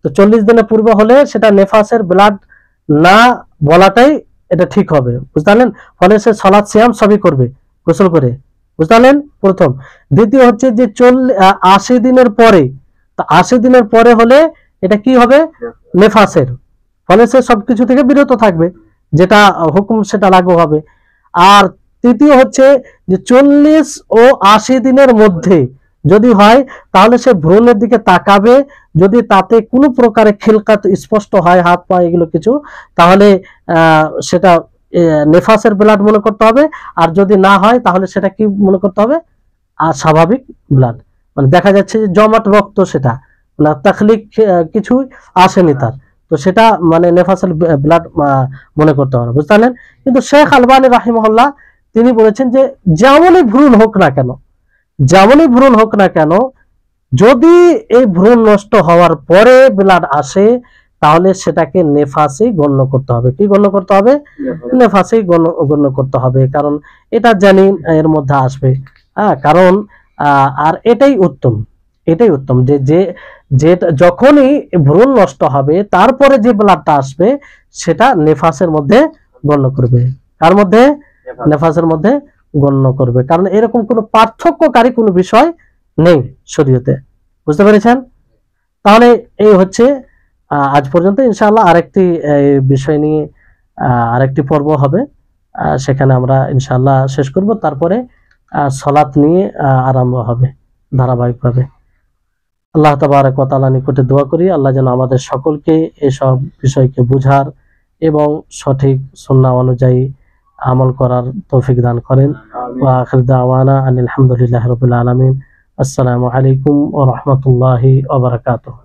তো 40 দিনের পূর্বে হলে সেটা নেফাসের ব্লাড না বলাটাই এটা ঠিক হবে। বুঝতে পারলেন? ফলে সে সালাত সিয়াম সবই করবে গোসল করে। বুঝতে পারলেন? প্রথম। দ্বিতীয় হচ্ছে যে 80 দিনের পরে, তো 80 দিনের পরে হলে এটা কি হবে? নেফাসের, ফলে সে সবকিছু থেকে বিরত থাকবে, যেটা হুকুম সেটা লাগু হবে। আর তৃতীয় হচ্ছে যে 40 ও 80 দিনের মধ্যে যদি হয়, তাহলে সে ভ্রূণের দিকে তাকাবে, যদি তাতে কোনো প্রকারে খিলকাত স্পষ্ট হয়, হাত পা এগুলো কিছু, তাহলে সেটা নেফাসের ব্লাড মনে করতে হবে। আর যদি না হয় তাহলে সেটা কি মনে করতে হবে? আর স্বাভাবিক ব্লাড, মানে দেখা যাচ্ছে যে জমাট রক্ত, সেটা না তাখলিক কিছু আসেনি তার, তো সেটা মানে নেফাসের ব্লাড মনে করতে হবে। বুঝতে পারলেন? কিন্তু শেখ আলবানী রাহিমাহুল্লাহ তিনি বলেছেন যে যেমনই ভ্রূণ হোক না কেন, যেমনই ভ্রূণ হোক না কেন, যদি এই ভ্রূণ নষ্ট হওয়ার পরে ব্লাড আসে, তাহলে সেটাকে নেফাসেই গণ্য করতে হবে। কি গণ্য করতে হবে? নেফাসেই গণ্য করতে হবে, কারণ এটা জানি এর মধ্যে আসবে। কারণ আর এটাই উত্তম, এটাই উত্তম যে যে যখনই ভ্রূণ নষ্ট হবে তারপরে যে ব্লাডটা আসবে সেটা নেফাসের মধ্যে গণ্য করবে। কার মধ্যে? নেফাসের মধ্যে গণ্য করবে, কারণ এরকম কোনো পার্থক্যকারী কোনো বিষয় নেই শরীয়তে। বুঝতে পেরেছেন? তাহলে এই হচ্ছে আজ পর্যন্ত। ইনশাআল্লাহ আরেকটি বিষয় নিয়ে আরেকটি পর্ব হবে, সেখানে আমরা ইনশাআল্লাহ শেষ করব, তারপরে সালাত নিয়ে আরম্ভ হবে ধারাবাহিকভাবে। আল্লাহ তাবারক ওয়া তাআলা নিকটে দোয়া করি আল্লাহ যেন আমাদের সকলকে এসব বিষয়কে বুঝার এবং সঠিক সুন্নাহ অনুযায়ী আমল করার তৌফিক দান করেন। ওয়া আখির দাওয়ানা আনিল হামদুলিল্লাহি রাব্বিল আলামিন। আসসালামু আলাইকুম ওয়া রাহমাতুল্লাহি ওয়া বারাকাতুহু।